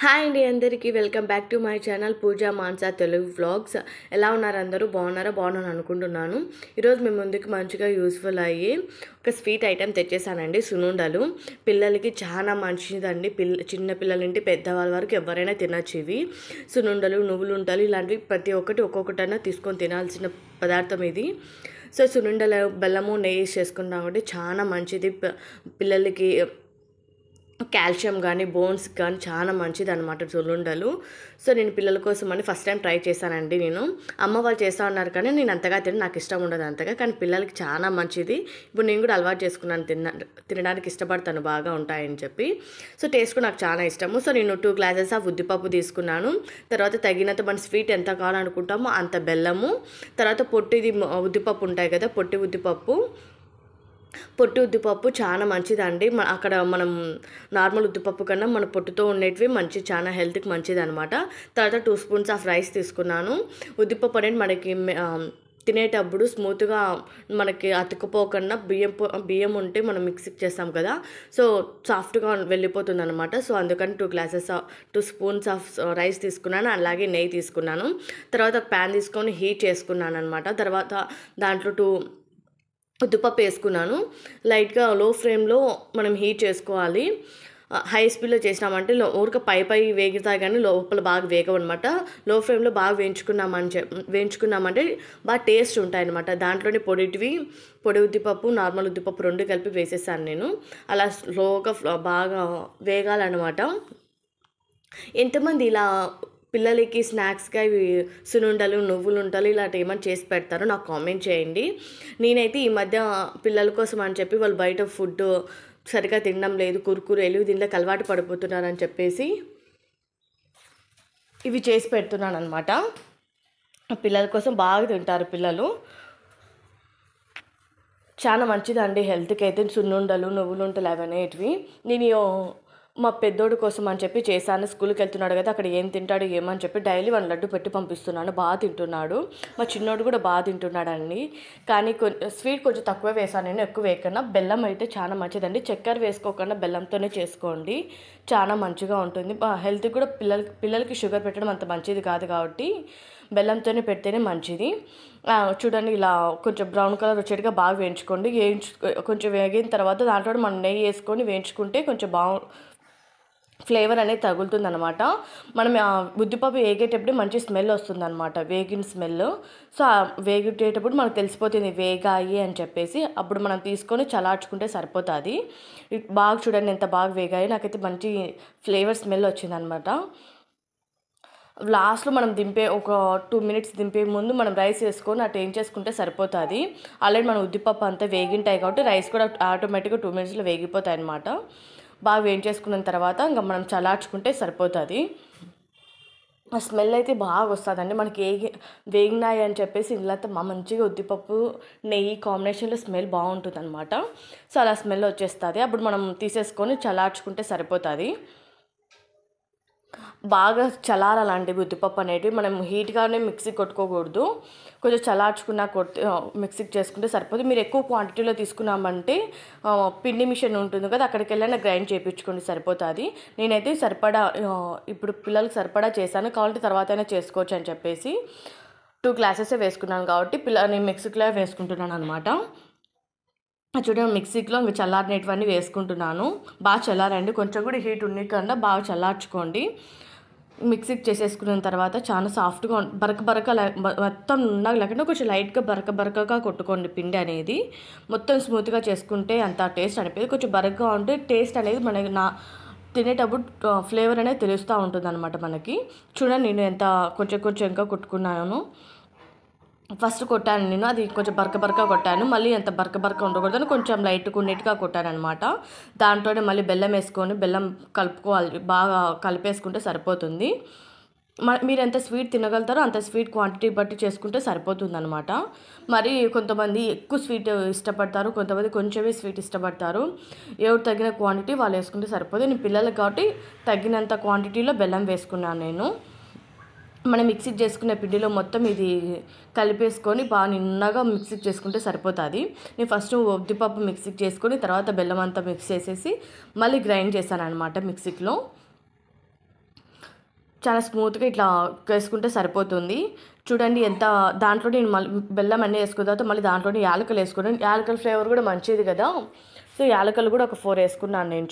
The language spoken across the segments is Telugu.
హాయ్ అండి అందరికీ welcome back to my channel Pooja Mansa Telugu vlogs. ఎలా ఉన్నారు అందరూ? బాగున్నాను అనుకుంటున్నాను. ఈరోజు మేము ముందుకు మంచిగా యూస్ఫుల్ అయ్యి ఒక స్వీట్ ఐటెం తెచ్చేసానండి. సునుండలు పిల్లలకి చాలా మంచిదండి. చిన్న పిల్లల నుండి పెద్దవాళ్ళ వరకు ఎవరైనా తినచ్చు. ఇవి సునుండలు, నువ్వులు ఉంటలు ఇలాంటివి ప్రతి ఒక్కటి ఒక్కొక్కటైనా తీసుకొని తినాల్సిన పదార్థం ఇది. సో సునుండలు బెల్లము నెయ్యి చేసుకున్నాం కాబట్టి చాలా మంచిది. పిల్లలకి కాల్షియం కానీ బోన్స్ కానీ చాలా మంచిది అనమాట సున్నుండలు. సో నేను పిల్లల కోసం అని ఫస్ట్ టైం ట్రై చేశానండి. నేను అమ్మ వాళ్ళు చేస్తూ ఉన్నారు కానీ నేను అంతగా నాకు ఇష్టం ఉండదు అంతగా, కానీ పిల్లలకి చాలా మంచిది. ఇప్పుడు నేను కూడా అలవాటు చేసుకున్నాను, తినడానికి ఇష్టపడతాను, బాగా ఉంటాయని చెప్పి. సో టేస్ట్ కూడా నాకు చాలా ఇష్టము. సో నేను 2 గ్లాసెస్ ఆఫ్ ఉద్దిపప్పు తీసుకున్నాను. తర్వాత తగినంత మన స్వీట్ ఎంత కావాలనుకుంటామో అంత బెల్లము, తర్వాత పొట్టిది ఉద్దిపప్పు ఉంటాయి కదా, పొట్టి ఉద్దిపప్పు చాలా మంచిదండి. అక్కడ మనం నార్మల్ ఉద్దిపప్పు కన్నా మన పొట్టుతో ఉండేటివి మంచి, చాలా హెల్త్కి మంచిది అనమాట. తర్వాత 2 స్పూన్స్ ఆఫ్ రైస్ తీసుకున్నాను. ఉద్దిపప్పు అనేది మనకి తినేటప్పుడు స్మూత్గా మనకి అతుక్కుపోకుండా బియ్యం ఉంటే మనం మిక్సీకి చేస్తాం కదా, సో సాఫ్ట్గా వెళ్ళిపోతుంది అనమాట. సో అందుకని 2 స్పూన్స్ ఆఫ్ రైస్ తీసుకున్నాను, అలాగే నెయ్యి తీసుకున్నాను. తర్వాత ఒక ప్యాన్ తీసుకొని హీట్ చేసుకున్నాను అనమాట. తర్వాత దాంట్లో ఉద్దిపప్పు వేసుకున్నాను. లైట్గా లో ఫ్లేమ్లో మనం హీట్ చేసుకోవాలి. హై స్పీడ్లో చేసినామంటే ఊరిక పై వేగుతాయి కానీ లోపల బాగా వేగవన్నమాట. లో ఫ్లేమ్లో బాగా వేయించుకున్నామంటే బాగా టేస్ట్ ఉంటాయన్నమాట. దాంట్లోనే పొడి ఉద్దిపప్పు, నార్మల్ ఉద్దిపప్పు 2 కలిపి వేసేసాను నేను. అలా స్లోగా బాగా వేగాలన్నమాట. ఎంతమంది ఇలా పిల్లలకి స్నాక్స్గా ఇవి సునుండలు, నువ్వులు ఉంటలు ఇలాంటివి ఏమైనా చేసి పెడతారో నాకు కామెంట్ చేయండి. నేనైతే ఈ మధ్య పిల్లల కోసం అని చెప్పి వాళ్ళు బయట ఫుడ్ సరిగ్గా తినడం లేదు, కుర్కురేలు దీంట్లోకి అలవాటు పడిపోతున్నారని చెప్పేసి ఇవి చేసి పెడుతున్నాను అనమాట. పిల్లల కోసం బాగా తింటారు పిల్లలు. చాలా మంచిదండి హెల్త్కి అయితే సున్నుండలు, నువ్వులు ఉంటలు అవనేటివి. నేను మా పెద్దోడు కోసం అని చెప్పి చేశాను. స్కూల్కి వెళ్తున్నాడు కదా, అక్కడ ఏం తింటాడు ఏమని చెప్పి డైలీ 1 లడ్డు పెట్టి పంపిస్తున్నాను. బాగా తింటున్నాడు. మా చిన్నోడు కూడా బాగా తింటున్నాడండి. కానీ స్వీట్ కొంచెం తక్కువ వేసాను నేను, ఎక్కువ వేయకుండా. బెల్లం అయితే చాలా మంచిదండి. చక్కెర వేసుకోకుండా బెల్లంతోనే చేసుకోండి, చాలా మంచిగా ఉంటుంది. హెల్త్కి కూడా పిల్లలకి షుగర్ పెట్టడం అంత మంచిది కాదు కాబట్టి బెల్లంతోనే పెడితేనే మంచిది. చూడండి ఇలా కొంచెం బ్రౌన్ కలర్ వచ్చేట్టుగా బాగా వేయించుకోండి. కొంచెం వేగిన తర్వాత దాంట్లో మనం నెయ్యి వేసుకొని వేయించుకుంటే కొంచెం ఫ్లేవర్ అనేది తగులుతుంది అనమాట. మనం ఉద్దిపప్పు వేగేటప్పుడు మంచి స్మెల్ వస్తుంది అనమాట, వేగిన స్మెల్. సో వేగేటప్పుడు మనకు తెలిసిపోతుంది వేగాయి అని చెప్పేసి. అప్పుడు మనం తీసుకొని చల్లార్చుకుంటే సరిపోతుంది. బాగా చూడండి ఎంత బాగా వేగాయి. నాకైతే మంచి ఫ్లేవర్ స్మెల్ వచ్చిందనమాట. లాస్ట్లో మనం ఒక 2 మినిట్స్ దింపే ముందు మనం రైస్ వేసుకొని అటు ఏం చేసుకుంటే సరిపోతుంది. ఆల్రెడీ మన ఉద్దిపప్పు అంతా వేగింటాయి కాబట్టి రైస్ కూడా ఆటోమేటిక్గా 2 మినిట్స్లో వేగిపోతాయి అనమాట. బాగా వేయించేసుకున్న తర్వాత ఇంకా మనం చల్లార్చుకుంటే సరిపోతుంది. ఆ స్మెల్ అయితే బాగా వస్తుందండి మనకి. వేగినాయి అని చెప్పేసి ఇందులో మంచిగా ఉద్దిపప్పు నెయ్యి కాంబినేషన్లో స్మెల్ బాగుంటుంది అనమాట. సో అలా స్మెల్ వచ్చేస్తుంది. అప్పుడు మనం తీసేసుకొని చల్లార్చుకుంటే సరిపోతుంది. బాగా చల్లారాలండి ఉద్దిపప్పు అనేటివి. మనం హీట్గానే మిక్సీ కొట్టుకోకూడదు, కొంచెం చల్లార్చుకున్నా మిక్సీకి చేసుకుంటే సరిపోతుంది. మీరు ఎక్కువ క్వాంటిటీలో తీసుకున్నామంటే పిండి మిషన్ ఉంటుంది కదా, అక్కడికి వెళ్ళినా గ్రైండ్ చేయించుకోండి సరిపోతుంది. నేనైతే ఇప్పుడు పిల్లలకి సరిపడా చేశాను, కావాలంటే తర్వాత అయినా చేసుకోవచ్చు అని చెప్పేసి 2 గ్లాసెస్ వేసుకున్నాను కాబట్టి నేను మిక్సీలో వేసుకుంటున్నాను అనమాట. చూడండి మిక్సీలో ఇంకా చల్లారినటువన్నీ వేసుకుంటున్నాను. బాగా చల్లారండి, కొంచెం కూడా హీట్ ఉండకుండా బాగా చల్లార్చుకోండి. మిక్సీకి చేసేసుకున్న తర్వాత చాలా సాఫ్ట్గా బరక మొత్తం ఉన్నాక లేకుండా కొంచెం లైట్గా బరకగా కొట్టుకోండి. పిండి అనేది మొత్తం స్మూత్గా చేసుకుంటే అంత టేస్ట్ అనిపించదు. కొంచెం బరకగా ఉంటే టేస్ట్ అనేది మనకి తినేటప్పుడు ఫ్లేవర్ అనేది తెలుస్తూ ఉంటుంది అనమాట మనకి. చూడండి నేను ఎంత కొంచెం ఇంకా కొట్టుకున్నాను. ఫస్ట్ కొట్టాను నేను, అది కొంచెం బరక కొట్టాను. మళ్ళీ ఎంత బరక ఉండకూడదని కొంచెం లైట్గా నీట్గా కొట్టాను అనమాట. దాంట్లోనే మళ్ళీ బెల్లం వేసుకొని బెల్లం కలుపుకోవాలి, బాగా కలిపేసుకుంటే సరిపోతుంది. మీరు ఎంత స్వీట్ తినగలుగుతారో అంత స్వీట్ క్వాంటిటీ బట్టి చేసుకుంటే సరిపోతుంది అనమాట. మరి కొంతమంది ఎక్కువ స్వీట్ ఇష్టపడతారు, కొంతమంది కొంచెమే స్వీట్ ఇష్టపడతారు. ఎవరు తగిన క్వాంటిటీ వాళ్ళు వేసుకుంటే సరిపోతుంది. నేను పిల్లలకి కాబట్టి తగినంత క్వాంటిటీలో బెల్లం వేసుకున్నాను నేను. మనం మిక్సీ చేసుకునే పిండిలో మొత్తం ఇది కలిపేసుకొని బాగా నిన్నగా మిక్సీ చేసుకుంటే సరిపోతుంది. నేను ఫస్ట్ ఉద్దిపప్పు మిక్సీ చేసుకొని తర్వాత బెల్లం అంతా మిక్స్ చేసేసి మళ్ళీ గ్రైండ్ చేశాను అనమాట మిక్సీలో. చాలా స్మూత్గా ఇట్లా వేసుకుంటే సరిపోతుంది. చూడండి ఎంత దాంట్లో నేను మళ్ళీ బెల్లం అన్నీ వేసుకున్న తర్వాత మళ్ళీ దాంట్లోనే యాలకులు వేసుకున్నాను. యాలకుల ఫ్లేవర్ కూడా మంచిది కదా. సో యాలకులు కూడా ఒక 4 వేసుకున్నాను నేను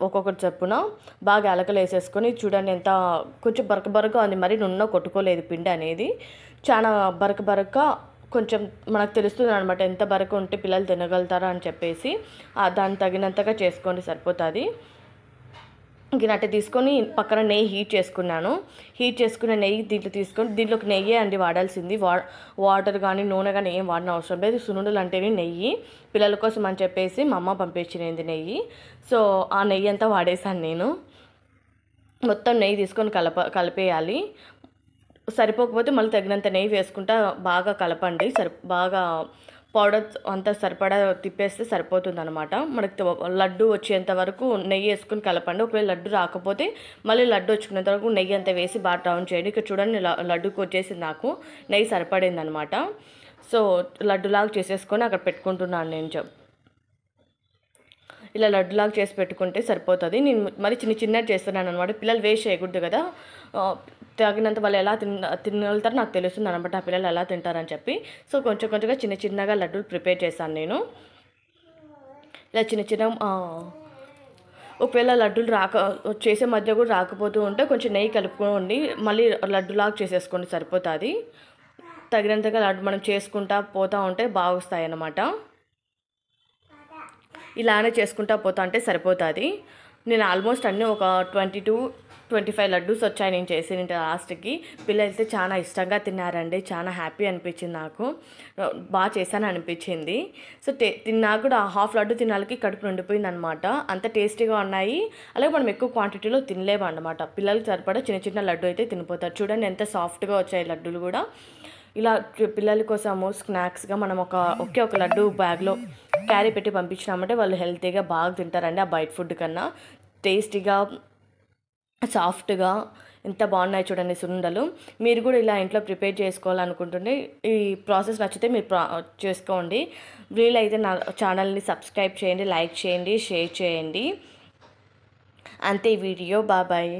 ఒక్కొక్కటి చెప్పున. బాగా యాలకులు వేసేసుకొని చూడండి ఎంత కొంచెం బరకగా ఉంది, మరి నున్న కొట్టుకోలేదు పిండి అనేది. చాలా బరక కొంచెం మనకు తెలుస్తుంది అనమాట ఎంత బరక ఉంటే పిల్లలు తినగలుగుతారా అని చెప్పేసి. దానికి తగినంతగా చేసుకోండి సరిపోతుంది. గిన్నె తీసుకొని పక్కన నెయ్యి హీట్ చేసుకున్నాను. హీట్ చేసుకున్న నెయ్యి దీంట్లో తీసుకొని, దీంట్లోకి నెయ్యే అండి వాడాల్సింది. వాటర్ కానీ నూనె కానీ ఏం వాడిన అవసరం లేదు. సున్నుండలు అంటేనే నెయ్యి. పిల్లల కోసం అని చెప్పేసి మా అమ్మ పంపించినది నెయ్యి. సో ఆ నెయ్యి అంతా వాడేసాను నేను. మొత్తం నెయ్యి తీసుకొని కలిపేయాలి. సరిపోకపోతే మళ్ళీ తగినంత నెయ్యి వేసుకుంటా బాగా కలపండి. బాగా పౌడర్ అంతా సరిపడా తిప్పేస్తే సరిపోతుంది అనమాట. మనకి లడ్డు వచ్చేంత వరకు నెయ్యి వేసుకుని కలపండి. ఒకవేళ లడ్డు రాకపోతే మళ్ళీ లడ్డు వచ్చుకునేంత వరకు నెయ్యి అంతా వేసి బాగా రౌండ్ చేయండి. ఇక్కడ చూడండి లడ్డుకి వచ్చేసి నాకు నెయ్యి సరిపడింది అనమాట. సో లడ్డులాగా చేసేసుకొని అక్కడ పెట్టుకుంటున్నాను నేను. ఇలా లడ్డులాగా చేసి పెట్టుకుంటే సరిపోతుంది. నేను మరి చిన్నది చేస్తున్నాను అనమాట. పిల్లలు వేస్ట్ చేయకూడదు కదా. తగినంత వాళ్ళు ఎలా తినగలుగుతారో నాకు తెలుస్తుంది అనమాట, ఆ పిల్లలు ఎలా తింటారని చెప్పి. సో కొంచెంగా చిన్నగా లడ్డూలు ప్రిపేర్ చేశాను నేను. ఇలా చిన్న ఒకవేళ లడ్డూలు చేసే మధ్య కూడా రాకపోతూ ఉంటే కొంచెం నెయ్యి కలుపుకోండి, మళ్ళీ లడ్డులాగా చేసేసుకోండి సరిపోతుంది. తగినంతగా లడ్డు మనం చేసుకుంటా పోతూ ఉంటే బాగా వస్తాయి అన్నమాట. ఇలానే చేసుకుంటా పోతా అంటే సరిపోతుంది. నేను ఆల్మోస్ట్ అన్నీ ఒక 22-25 లడ్డూస్ వచ్చాయి నేను చేసిన లాస్ట్కి. పిల్లలైతే చాలా ఇష్టంగా తిన్నారండి. చాలా హ్యాపీ అనిపించింది నాకు. బాగా చేశాను అనిపించింది. సో నాకు కూడా హాఫ్ లడ్డు తినాలకి కడుపు నిండిపోయింది అనమాట. అంత టేస్టీగా ఉన్నాయి. అలాగే మనం ఎక్కువ క్వాంటిటీలో తినలేము అన్నమాట. పిల్లలకి సరిపడా చిన్న లడ్డు అయితే తినిపోతారు. చూడండి ఎంత సాఫ్ట్గా వచ్చాయి లడ్డూలు కూడా. ఇలా పిల్లల కోసము స్నాక్స్గా మనం ఒకే ఒక లడ్డు బ్యాగ్లో క్యారీ పెట్టి పంపించినామంటే వాళ్ళు హెల్తీగా బాగా తింటారండి. ఆ బయట ఫుడ్ కన్నా టేస్టీగా సాఫ్ట్గా ఎంత బాగున్నాయి చూడండి సున్నుండలు. మీరు కూడా ఇలా ఇంట్లో ప్రిపేర్ చేసుకోవాలనుకుంటుంటే ఈ ప్రాసెస్ నచ్చితే మీరు చేసుకోండి. వీలైతే నా ఛానల్ని సబ్స్క్రైబ్ చేయండి, లైక్ చేయండి, షేర్ చేయండి. అంతే వీడియో. బాయ్.